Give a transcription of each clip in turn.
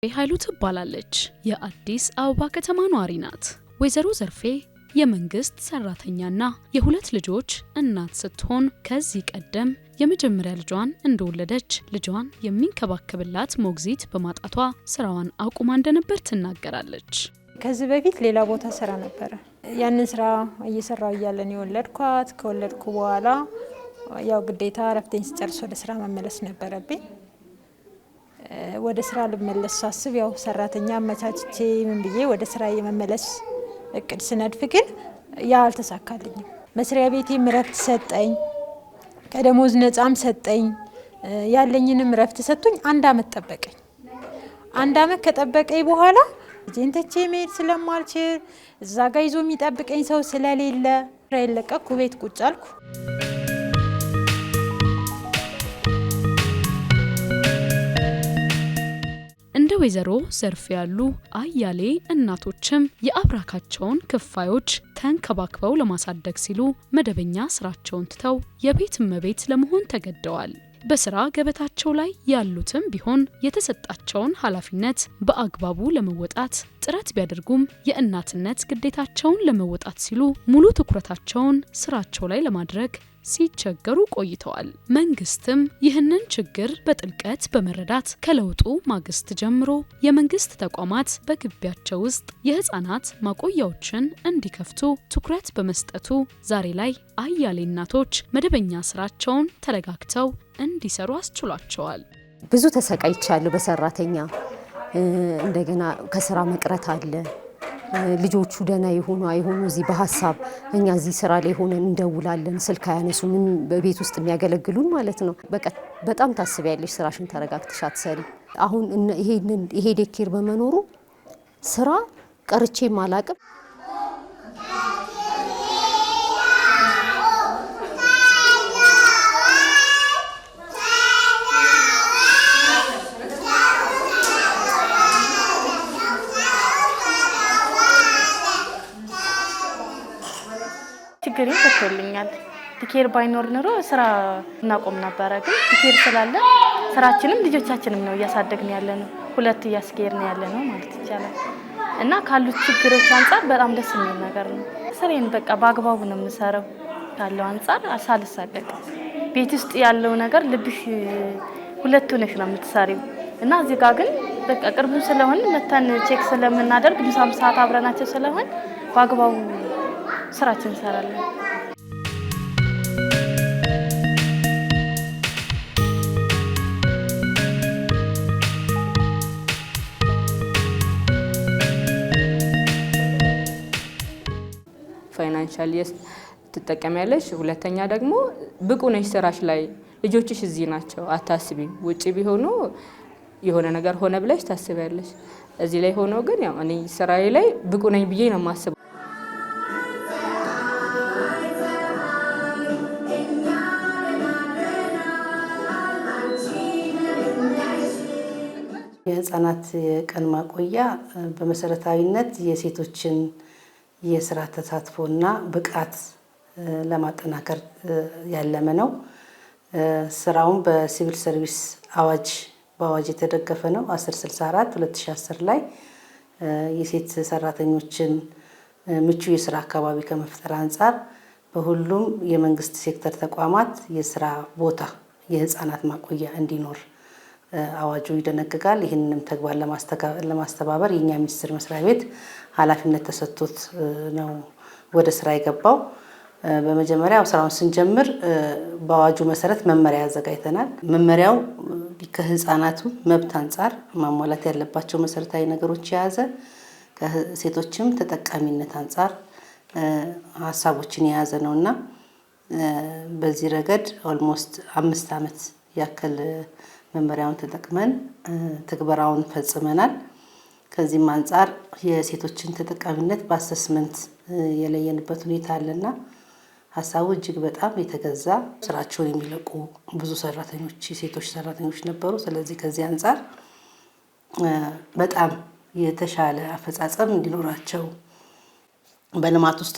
ኃይሉ ትባላለች። የአዲስ አበባ ከተማ ኗሪ ናት። ወይዘሮ ዘርፌ የመንግስት ሰራተኛና የሁለት ልጆች እናት ስትሆን ከዚህ ቀደም የመጀመሪያ ልጇን እንደወለደች ልጇን የሚንከባከብላት ሞግዚት በማጣቷ ስራዋን አቁማ እንደነበር ትናገራለች። ከዚህ በፊት ሌላ ቦታ ስራ ነበር። ያንን ስራ እየሰራው እያለን የወለድኳት ከወለድኩ በኋላ ያው ግዴታ ረፍቴን ስጨርስ ወደ ስራ መመለስ ነበረብኝ። ወደ ስራ ልመለስ ሳስብ ያው ሰራተኛ አመቻችቼ ምን ብዬ ወደ ስራ የመመለስ እቅድ ስነድፍ ግን ያ አልተሳካልኝም። መስሪያ ቤቴ ረፍት ሰጠኝ፣ ከደሞዝ ነፃም ሰጠኝ። ያለኝንም ረፍት ሰጥቶኝ 1 አመት ጠበቀኝ። 1 አመት ከጠበቀኝ በኋላ ልጄን ትቼ መሄድ ስለማልችል እዛ ጋ ይዞ የሚጠብቀኝ ሰው ስለሌለ ስራ ለቀቅኩ፣ ቤት ቁጭ አልኩ። እንደ ወይዘሮ ዘርፌ ያሉ አያሌ እናቶችም የአብራካቸውን ክፋዮች ተንከባክበው ለማሳደግ ሲሉ መደበኛ ስራቸውን ትተው የቤት እመቤት ለመሆን ተገደዋል። በስራ ገበታቸው ላይ ያሉትም ቢሆን የተሰጣቸውን ኃላፊነት በአግባቡ ለመወጣት ጥረት ቢያደርጉም የእናትነት ግዴታቸውን ለመወጣት ሲሉ ሙሉ ትኩረታቸውን ስራቸው ላይ ለማድረግ ሲቸገሩ ቆይተዋል። መንግስትም ይህንን ችግር በጥልቀት በመረዳት ከለውጡ ማግስት ጀምሮ የመንግስት ተቋማት በግቢያቸው ውስጥ የህፃናት ማቆያዎችን እንዲከፍቱ ትኩረት በመስጠቱ ዛሬ ላይ አያሌ እናቶች መደበኛ ስራቸውን ተረጋግተው እንዲሰሩ አስችሏቸዋል። ብዙ ተሰቃይቻለሁ በሰራተኛ እንደገና ከስራ መቅረት አለ። ልጆቹ ደና ይሆኑ አይሆኑ እዚህ በሐሳብ እኛ እዚህ ስራ ላይ ሆነን እንደውላለን። ስልክ አያነሱ ምን በቤት ውስጥ የሚያገለግሉን ማለት ነው። በቃ በጣም ታስቢያለሽ፣ ስራሽን ተረጋግተሽ አትሰሪ። አሁን ይሄ ዴኬር በመኖሩ ስራ ቀርቼ ማላቅም። ችግሬን ፈቶልኛል። ዲኬር ባይኖር ኖሮ ስራ እናቆም ነበረ። ግን ዲኬር ስላለ ስራችንም ልጆቻችንም ነው እያሳደግን ያለነው፣ ሁለት እያስኬድን ያለነው ማለት ይቻላል። እና ካሉት ችግሮች አንፃር በጣም ደስ የሚል ነገር ነው። ስራዬን በቃ በአግባቡ ነው የምሰራው ካለው አንፃር ሳልሳቀቅ። ቤት ውስጥ ያለው ነገር ልብሽ ሁለት ሆነሽ ነው የምትሰሪው። እና እዚህ ጋር ግን በቃ ቅርቡ ስለሆነ መተን ቼክ ስለምናደርግ ምሳም ሰዓት አብረናቸው ስለሆነ በአግባቡ ስራችን እንሰራለን። ፋይናንሻል ትጠቀሚያለሽ። ሁለተኛ ደግሞ ብቁ ነሽ ስራሽ ላይ። ልጆችሽ እዚህ ናቸው፣ አታስቢም። ውጪ ቢሆኑ የሆነ ነገር ሆነ ብለሽ ታስቢያለሽ። እዚህ ላይ ሆኖ ግን ያው እኔ ስራዬ ላይ ብቁ ነኝ ብዬ ነው የማስበው። የህፃናት የቀን ማቆያ በመሰረታዊነት የሴቶችን የስራ ተሳትፎና ብቃት ለማጠናከር ያለመ ነው። ስራውን በሲቪል ሰርቪስ በአዋጅ የተደገፈ ነው። 1064 2010 ላይ የሴት ሰራተኞችን ምቹ የስራ አካባቢ ከመፍጠር አንጻር በሁሉም የመንግስት ሴክተር ተቋማት የስራ ቦታ የህፃናት ማቆያ እንዲኖር አዋጁ ይደነግጋል። ይህንንም ተግባር ለማስተባበር የኛ ሚኒስቴር መስሪያ ቤት ኃላፊነት ተሰጥቶት ነው ወደ ስራ የገባው። በመጀመሪያ ስራውን ስንጀምር በአዋጁ መሰረት መመሪያ አዘጋጅተናል። መመሪያው ከህፃናቱ መብት አንጻር ማሟላት ያለባቸው መሰረታዊ ነገሮች የያዘ ከሴቶችም ተጠቃሚነት አንጻር ሀሳቦችን የያዘ ነውና በዚህ ረገድ ኦልሞስት 5 አመት ያክል መመሪያውን ተጠቅመን ትግበራውን ፈጽመናል። ከዚህም አንጻር የሴቶችን ተጠቃሚነት በአሰስመንት የለየንበት ሁኔታ አለና ሀሳቡ እጅግ በጣም የተገዛ ስራቸውን የሚለቁ ብዙ ሰራተኞች የሴቶች ሰራተኞች ነበሩ። ስለዚህ ከዚህ አንጻር በጣም የተሻለ አፈጻጸም እንዲኖራቸው በልማት ውስጥ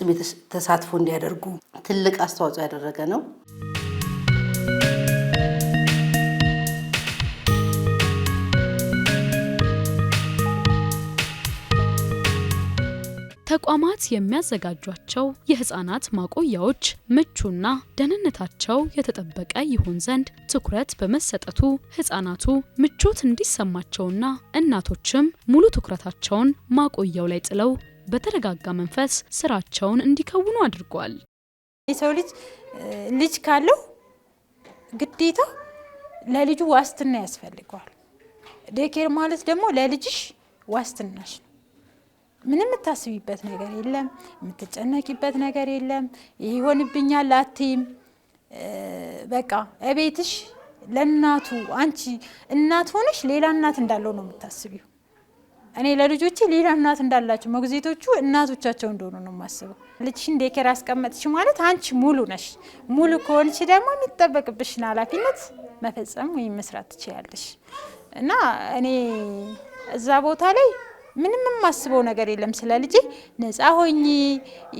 ተሳትፎ እንዲያደርጉ ትልቅ አስተዋጽኦ ያደረገ ነው። ተቋማት የሚያዘጋጇቸው የህፃናት ማቆያዎች ምቹና ደህንነታቸው የተጠበቀ ይሆን ዘንድ ትኩረት በመሰጠቱ ህፃናቱ ምቾት እንዲሰማቸውና እናቶችም ሙሉ ትኩረታቸውን ማቆያው ላይ ጥለው በተረጋጋ መንፈስ ስራቸውን እንዲከውኑ አድርጓል። የሰው ልጅ ካለው ግዴታ ለልጁ ዋስትና ያስፈልገዋል። ዴኬር ማለት ደግሞ ለልጅሽ ዋስትናሽ ነው። ምንም የምታስቢበት ነገር የለም፣ የምትጨነቂበት ነገር የለም። ይሆንብኛል አትይም። በቃ እቤትሽ ለእናቱ አንቺ እናት ሆነሽ ሌላ እናት እንዳለው ነው የምታስቢው። እኔ ለልጆቼ ሌላ እናት እንዳላቸው ሞግዚቶቹ እናቶቻቸው እንደሆኑ ነው የማስበው። ልጅሽን ዴኬር አስቀመጥሽ ማለት አንቺ ሙሉ ነሽ። ሙሉ ከሆንሽ ደግሞ የሚጠበቅብሽን ኃላፊነት መፈጸም ወይም መስራት ትችያለሽ። እና እኔ እዛ ቦታ ላይ ምንም የማስበው ነገር የለም። ስለ ልጄ ነፃ ሆኜ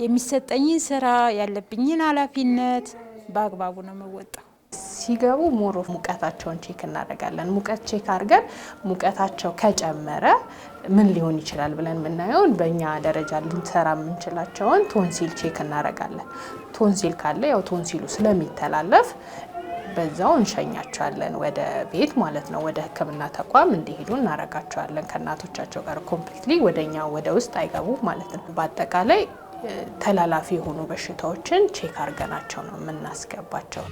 የሚሰጠኝን ስራ ያለብኝን ኃላፊነት በአግባቡ ነው የምወጣው። ሲገቡ ሞሮ ሙቀታቸውን ቼክ እናደርጋለን። ሙቀት ቼክ አድርገን ሙቀታቸው ከጨመረ ምን ሊሆን ይችላል ብለን የምናየውን በእኛ ደረጃ ልንሰራ የምንችላቸውን ቶንሲል ቼክ እናደርጋለን። ቶንሲል ካለ ያው ቶንሲሉ ስለሚተላለፍ በዛው እንሸኛቸዋለን ወደ ቤት ማለት ነው። ወደ ሕክምና ተቋም እንዲሄዱ እናረጋቸዋለን። ከእናቶቻቸው ጋር ኮምፕሊትሊ ወደኛ ወደ ውስጥ አይገቡ ማለት ነው። በአጠቃላይ ተላላፊ የሆኑ በሽታዎችን ቼክ አድርገናቸው ነው የምናስገባቸው።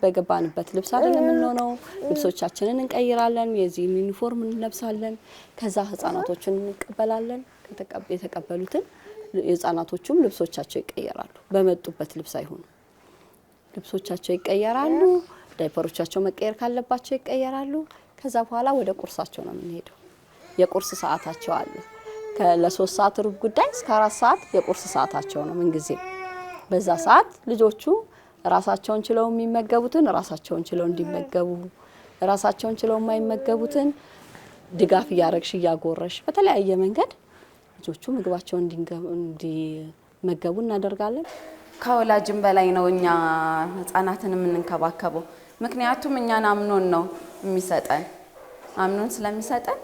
በገባንበት ልብስ አይደለም የምንሆነው። ልብሶቻችንን እንቀይራለን፣ የዚህን ዩኒፎርም እንለብሳለን። ከዛ ህፃናቶችን እንቀበላለን። የተቀበሉትን የህፃናቶቹም ልብሶቻቸው ይቀየራሉ። በመጡበት ልብስ አይሆኑ፣ ልብሶቻቸው ይቀየራሉ። ዳይፐሮቻቸው መቀየር ካለባቸው ይቀየራሉ። ከዛ በኋላ ወደ ቁርሳቸው ነው የምንሄደው። የቁርስ ሰዓታቸው አለ። ለ3 ሰዓት ሩብ ጉዳይ እስከ 4 ሰዓት የቁርስ ሰዓታቸው ነው ምን ጊዜ። በዛ ሰዓት ልጆቹ ራሳቸውን ችለው የሚመገቡትን ራሳቸውን ችለው እንዲመገቡ፣ ራሳቸውን ችለው የማይመገቡትን ድጋፍ እያረግሽ እያጎረሽ በተለያየ መንገድ ልጆቹ ምግባቸውን እንዲመገቡ እናደርጋለን። ከወላጅም በላይ ነው እኛ ህፃናትን የምንንከባከበው። ምክንያቱም እኛን አምኖን ነው የሚሰጠን። አምኖን ስለሚሰጠን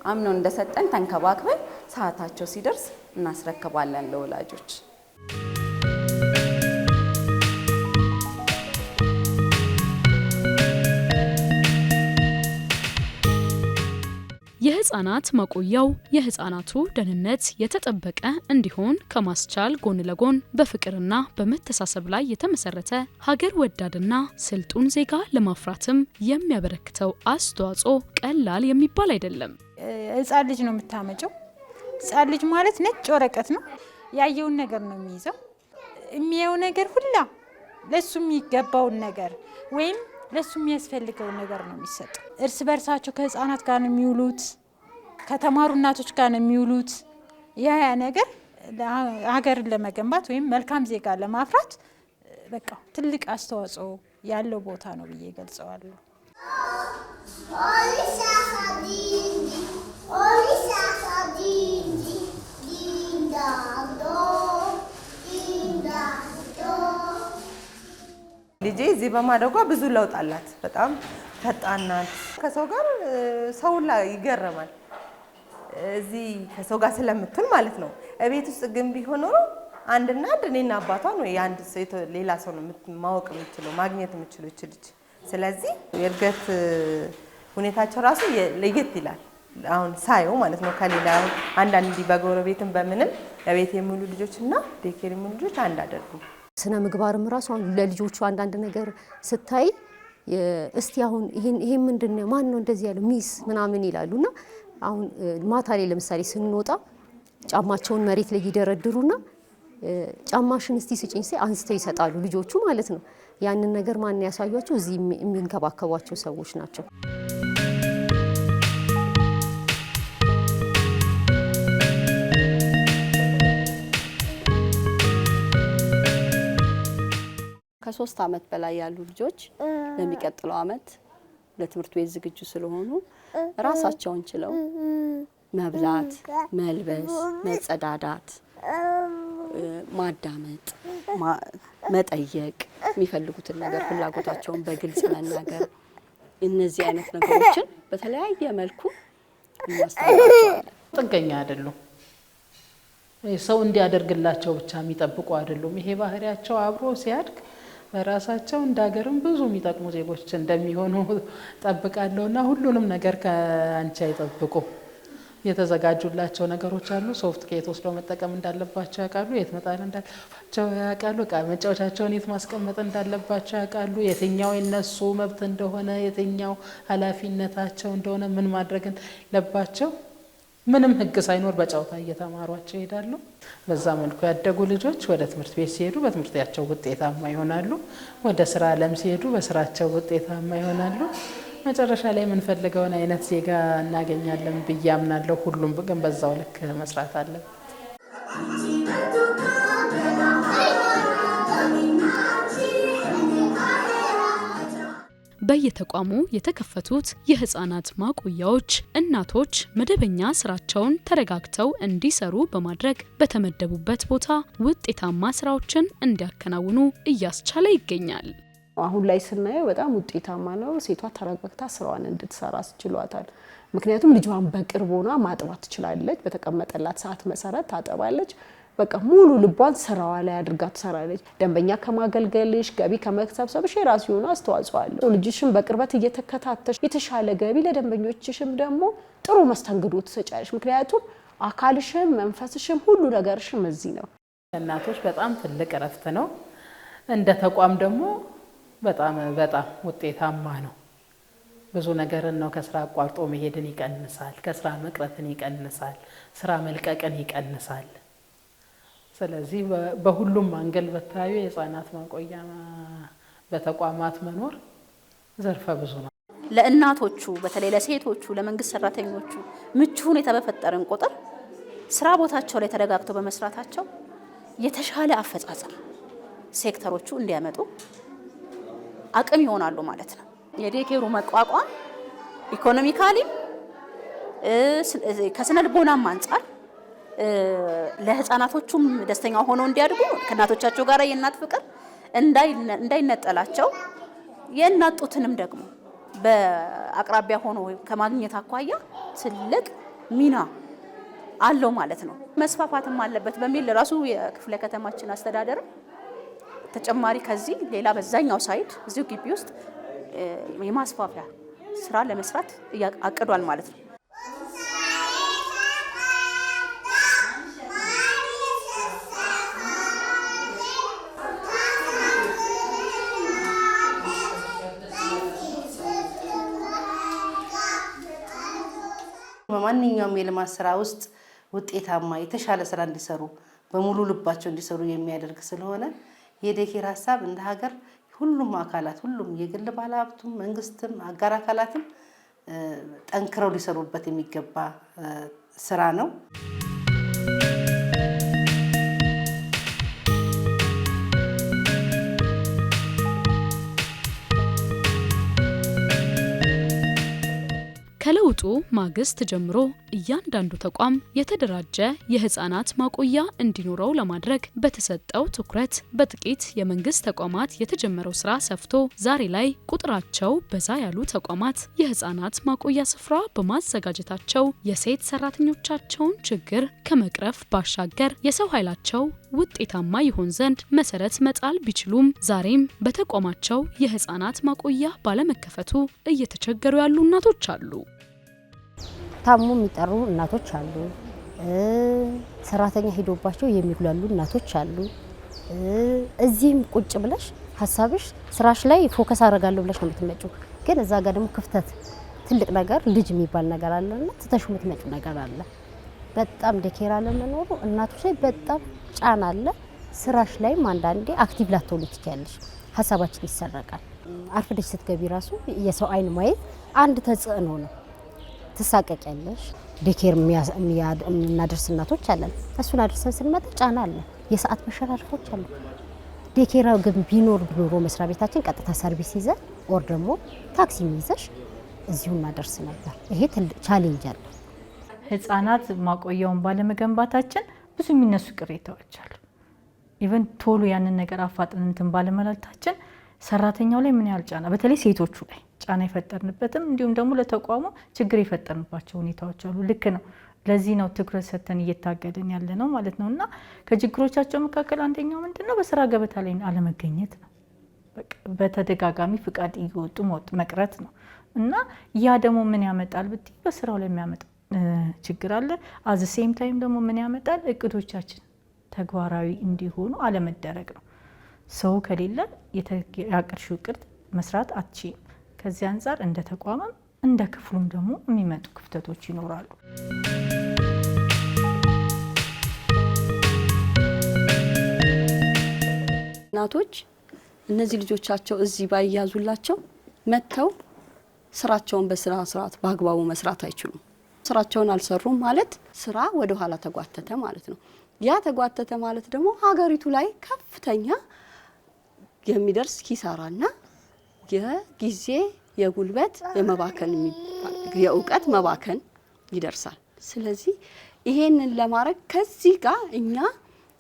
አምኖን እንደሰጠን ተንከባክበን ሰዓታቸው ሲደርስ እናስረክባለን ለወላጆች። የህፃናት ማቆያው የህፃናቱ ደህንነት የተጠበቀ እንዲሆን ከማስቻል ጎን ለጎን በፍቅርና በመተሳሰብ ላይ የተመሰረተ ሀገር ወዳድና ስልጡን ዜጋ ለማፍራትም የሚያበረክተው አስተዋጽኦ ቀላል የሚባል አይደለም። ህፃን ልጅ ነው የምታመጨው። ህፃን ልጅ ማለት ነጭ ወረቀት ነው። ያየውን ነገር ነው የሚይዘው። የሚያየው ነገር ሁላ ለሱ የሚገባውን ነገር ወይም ለሱ የሚያስፈልገው ነገር ነው የሚሰጠው። እርስ በርሳቸው ከህፃናት ጋር ነው የሚውሉት፣ ከተማሩ እናቶች ጋር ነው የሚውሉት። ያ ነገር ሀገርን ለመገንባት ወይም መልካም ዜጋ ለማፍራት በቃ ትልቅ አስተዋጽኦ ያለው ቦታ ነው ብዬ ገልጸዋለሁ። ልጄ እዚህ በማደጓ ብዙ ለውጥ አላት። በጣም ፈጣን ናት። ከሰው ጋር ሰው ላይ ይገረማል። እዚህ ከሰው ጋር ስለምትል ማለት ነው። እቤት ውስጥ ግን ቢሆን ኖሮ አንድና አንድ እኔና አባቷ ነው የአንድ ሴት ሌላ ሰው ነው ማወቅ የምችለው ማግኘት የምችለው ልጅ። ስለዚህ የእድገት ሁኔታቸው ራሱ ለየት ይላል። አሁን ሳየው ማለት ነው ከሌላ አንዳንድ በጎረቤትም በምንም ለቤት የሚውሉ ልጆችና ዴኬር የሚውሉ ልጆች አንድ አይደሉም። ስነ ምግባርም ራሱ ለልጆቹ አንዳንድ ነገር ስታይ እስቲ አሁን ይሄን ምንድነው ማን ነው እንደዚህ ያለው ሚስ ምናምን ይላሉና አሁን ማታ ላይ ለምሳሌ ስንወጣ ጫማቸውን መሬት ላይ ይደረድሩና ጫማሽን እስቲ ስጪኝ ሲይ አንስተው ይሰጣሉ ልጆቹ ማለት ነው። ያንን ነገር ማን ያሳያቸው? እዚህ የሚንከባከቧቸው ሰዎች ናቸው። ከ3 ዓመት በላይ ያሉ ልጆች ለሚቀጥለው ዓመት ለትምህርት ቤት ዝግጁ ስለሆኑ ራሳቸውን ችለው መብላት፣ መልበስ፣ መጸዳዳት፣ ማዳመጥ፣ መጠየቅ፣ የሚፈልጉትን ነገር ፍላጎታቸውን በግልጽ መናገር እነዚህ አይነት ነገሮችን በተለያየ መልኩ እናስተምራቸዋለን። ጥገኛ አይደሉም። ሰው እንዲያደርግላቸው ብቻ የሚጠብቁ አይደሉም። ይሄ ባህሪያቸው አብሮ ሲያድግ በራሳቸው እንዳገርም ብዙ የሚጠቅሙ ዜጎች እንደሚሆኑ ጠብቃለሁና ሁሉንም ነገር ከአንቺ አይጠብቁ። የተዘጋጁላቸው ነገሮች አሉ። ሶፍት ከየት ወስደው መጠቀም እንዳለባቸው ያውቃሉ። የት መጣል እንዳለባቸው ያውቃሉ። ዕቃ መጫወቻቸውን የት ማስቀመጥ እንዳለባቸው ያውቃሉ። የትኛው የነሱ መብት እንደሆነ፣ የትኛው ኃላፊነታቸው እንደሆነ፣ ምን ማድረግ እንዳለባቸው ምንም ሕግ ሳይኖር በጨዋታ እየተማሯቸው ይሄዳሉ። በዛ መልኩ ያደጉ ልጆች ወደ ትምህርት ቤት ሲሄዱ በትምህርታቸው ውጤታማ ይሆናሉ። ወደ ስራ ዓለም ሲሄዱ በስራቸው ውጤታማ ይሆናሉ። መጨረሻ ላይ የምንፈልገውን አይነት ዜጋ እናገኛለን ብዬ አምናለሁ። ሁሉም ግን በዛው ልክ መስራት አለበት። በየተቋሙ የተከፈቱት የህፃናት ማቆያዎች እናቶች መደበኛ ስራቸውን ተረጋግተው እንዲሰሩ በማድረግ በተመደቡበት ቦታ ውጤታማ ስራዎችን እንዲያከናውኑ እያስቻለ ይገኛል። አሁን ላይ ስናየው በጣም ውጤታማ ነው። ሴቷ ተረጋግታ ስራዋን እንድትሰራ አስችሏታል። ምክንያቱም ልጇን በቅርብ ሆና ማጥባት ትችላለች። በተቀመጠላት ሰዓት መሰረት ታጠባለች። በቃ ሙሉ ልቧን ስራዋ ላይ አድርጋ ትሰራለች። ደንበኛ ከማገልገልሽ ገቢ ከመሰብሰብሽ የራሱ የሆነ አስተዋጽኦ አለው። ልጅሽን በቅርበት እየተከታተሽ የተሻለ ገቢ ለደንበኞችሽም ደግሞ ጥሩ መስተንግዶ ትሰጫለሽ። ምክንያቱም አካልሽም መንፈስሽም ሁሉ ነገርሽም እዚህ ነው። እናቶች በጣም ትልቅ እረፍት ነው። እንደ ተቋም ደግሞ በጣም ውጤታማ ነው። ብዙ ነገርን ነው ከስራ አቋርጦ መሄድን ይቀንሳል። ከስራ መቅረትን ይቀንሳል። ስራ መልቀቅን ይቀንሳል። ስለዚህ በሁሉም አንገል በታዩ የህፃናት ማቆያ በተቋማት መኖር ዘርፈ ብዙ ነው። ለእናቶቹ በተለይ ለሴቶቹ ለመንግስት ሰራተኞቹ ምቹ ሁኔታ በፈጠረን ቁጥር ስራ ቦታቸው ላይ ተረጋግተው በመስራታቸው የተሻለ አፈጻጸም ሴክተሮቹ እንዲያመጡ አቅም ይሆናሉ ማለት ነው። የዴኬሩ መቋቋም ኢኮኖሚካሊ ከስነ ልቦናም አንጻር ለህፃናቶቹም ደስተኛ ሆነው እንዲያድጉ ከእናቶቻቸው ጋር የእናት ፍቅር እንዳይነጠላቸው የእናጡትንም ደግሞ በአቅራቢያ ሆኖ ከማግኘት አኳያ ትልቅ ሚና አለው ማለት ነው። መስፋፋትም አለበት በሚል ራሱ የክፍለ ከተማችን አስተዳደር ተጨማሪ ከዚህ ሌላ በዛኛው ሳይድ እዚሁ ግቢ ውስጥ የማስፋፊያ ስራ ለመስራት አቅዷል ማለት ነው። በማንኛውም የልማት ስራ ውስጥ ውጤታማ የተሻለ ስራ እንዲሰሩ በሙሉ ልባቸው እንዲሰሩ የሚያደርግ ስለሆነ የዴኬር ሀሳብ እንደ ሀገር ሁሉም አካላት ሁሉም የግል ባለሀብቱም መንግስትም አጋር አካላትም ጠንክረው ሊሰሩበት የሚገባ ስራ ነው። ከለውጡ ማግስት ጀምሮ እያንዳንዱ ተቋም የተደራጀ የህፃናት ማቆያ እንዲኖረው ለማድረግ በተሰጠው ትኩረት በጥቂት የመንግስት ተቋማት የተጀመረው ስራ ሰፍቶ ዛሬ ላይ ቁጥራቸው በዛ ያሉ ተቋማት የህፃናት ማቆያ ስፍራ በማዘጋጀታቸው የሴት ሰራተኞቻቸውን ችግር ከመቅረፍ ባሻገር የሰው ኃይላቸው ውጤታማ ይሆን ዘንድ መሰረት መጣል ቢችሉም ዛሬም በተቋማቸው የህፃናት ማቆያ ባለመከፈቱ እየተቸገሩ ያሉ እናቶች አሉ። ታሙ የሚጠሩ እናቶች አሉ። ሰራተኛ ሄዶባቸው የሚጉላሉ እናቶች አሉ። እዚህም ቁጭ ብለሽ ሀሳብሽ ስራሽ ላይ ፎከስ አደርጋለሁ ብለሽ ነው የምትመጪው። ግን እዛ ጋር ደግሞ ክፍተት ትልቅ ነገር ልጅ የሚባል ነገር አለና ትተሽ የምትመጪው ነገር አለ። በጣም ዴኬር አለመኖሩ እናቶች ላይ በጣም ጫና አለ። ስራሽ ላይም አንዳንዴ አክቲቭ ላትሆኚ ትችያለሽ። ሀሳባችን ይሰረቃል። አርፍደሽ ስትገቢ ራሱ የሰው አይን ማየት አንድ ተጽዕኖ ነው። ትሳቀቂያለሽ። ዴኬር የሚያደርስ እናቶች አለን። እሱን አድርሰን ስንመጣ ጫና አለ። የሰዓት መሸራረፎች አሉ። ዴኬር ግን ቢኖር መስሪያ ቤታችን ቀጥታ ሰርቪስ ይዘን ኦር ደግሞ ታክሲ ይዘሽ እዚሁ እናደርስ ነበር። ይሄ ትልቅ ቻሌንጅ አለ። ህፃናት ማቆያውን ባለመገንባታችን ብዙ የሚነሱ ቅሬታዎች አሉ። ኢቨን ቶሎ ያንን ነገር አፋጥነን ባለመላልታችን ሰራተኛው ላይ ምን ያህል ጫና በተለይ ሴቶቹ ላይ ጫና የፈጠርንበትም እንዲሁም ደግሞ ለተቋሙ ችግር የፈጠርንባቸው ሁኔታዎች አሉ። ልክ ነው። ለዚህ ነው ትኩረት ሰጥተን እየታገልን ያለ ነው ማለት ነው። እና ከችግሮቻቸው መካከል አንደኛው ምንድነው በስራ ገበታ ላይ አለመገኘት ነው። በተደጋጋሚ ፍቃድ እየወጡ መቅረት ነው። እና ያ ደግሞ ምን ያመጣል ብትይ በስራው ላይ የሚያመጣው ችግር አለ። አዘ ሴም ታይም ደግሞ ምን ያመጣል? እቅዶቻችን ተግባራዊ እንዲሆኑ አለመደረግ ነው። ሰው ከሌለ ያቀርሽው እቅድ መስራት አትችይም። ከዚህ አንፃር እንደ ተቋምም እንደ ክፍሉም ደግሞ የሚመጡ ክፍተቶች ይኖራሉ። እናቶች እነዚህ ልጆቻቸው እዚህ ባያዙላቸው መተው ስራቸውን በስራ ስርዓት በአግባቡ መስራት አይችሉም። ስራቸውን አልሰሩም ማለት ስራ ወደ ኋላ ተጓተተ ማለት ነው። ያ ተጓተተ ማለት ደግሞ ሀገሪቱ ላይ ከፍተኛ የሚደርስ ኪሳራና የጊዜ የጉልበት የመባከን የእውቀት መባከን ይደርሳል። ስለዚህ ይሄንን ለማድረግ ከዚህ ጋር እኛ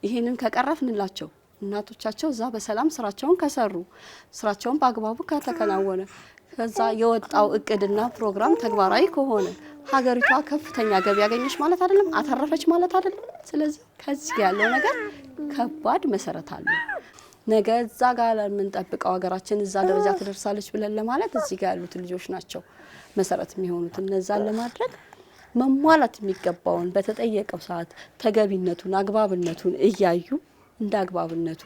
ይሄንን ከቀረፍንላቸው እናቶቻቸው እዛ በሰላም ስራቸውን ከሰሩ ስራቸውን በአግባቡ ከተከናወነ ከዛ የወጣው እቅድና ፕሮግራም ተግባራዊ ከሆነ ሀገሪቷ ከፍተኛ ገቢ ያገኘች ማለት አይደለም፣ አተረፈች ማለት አይደለም። ስለዚህ ከዚህ ያለው ነገር ከባድ መሰረት አለው። ነገ እዛ ጋር የምንጠብቀው ሀገራችን እዛ ደረጃ ትደርሳለች ብለን ለማለት እዚህ ጋር ያሉት ልጆች ናቸው መሰረት የሚሆኑት። እነዛን ለማድረግ መሟላት የሚገባውን በተጠየቀው ሰዓት ተገቢነቱን አግባብነቱን እያዩ እንደ አግባብነቱ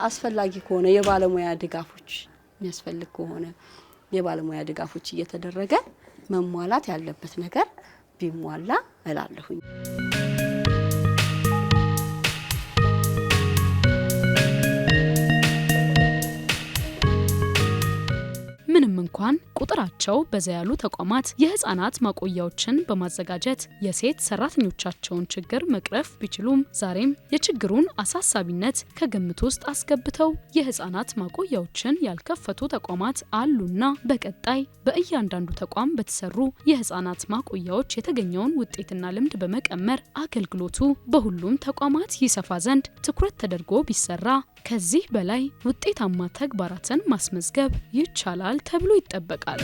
አስፈላጊ ከሆነ የባለሙያ ድጋፎች የሚያስፈልግ ከሆነ የባለሙያ ድጋፎች እየተደረገ መሟላት ያለበት ነገር ቢሟላ እላለሁኝ። ምንም እንኳን ቁጥራቸው በዛ ያሉ ተቋማት የህፃናት ማቆያዎችን በማዘጋጀት የሴት ሰራተኞቻቸውን ችግር መቅረፍ ቢችሉም ዛሬም የችግሩን አሳሳቢነት ከግምት ውስጥ አስገብተው የህፃናት ማቆያዎችን ያልከፈቱ ተቋማት አሉና በቀጣይ በእያንዳንዱ ተቋም በተሰሩ የህፃናት ማቆያዎች የተገኘውን ውጤትና ልምድ በመቀመር አገልግሎቱ በሁሉም ተቋማት ይሰፋ ዘንድ ትኩረት ተደርጎ ቢሰራ ከዚህ በላይ ውጤታማ ተግባራትን ማስመዝገብ ይቻላል ተብሎ ይጠበቃል።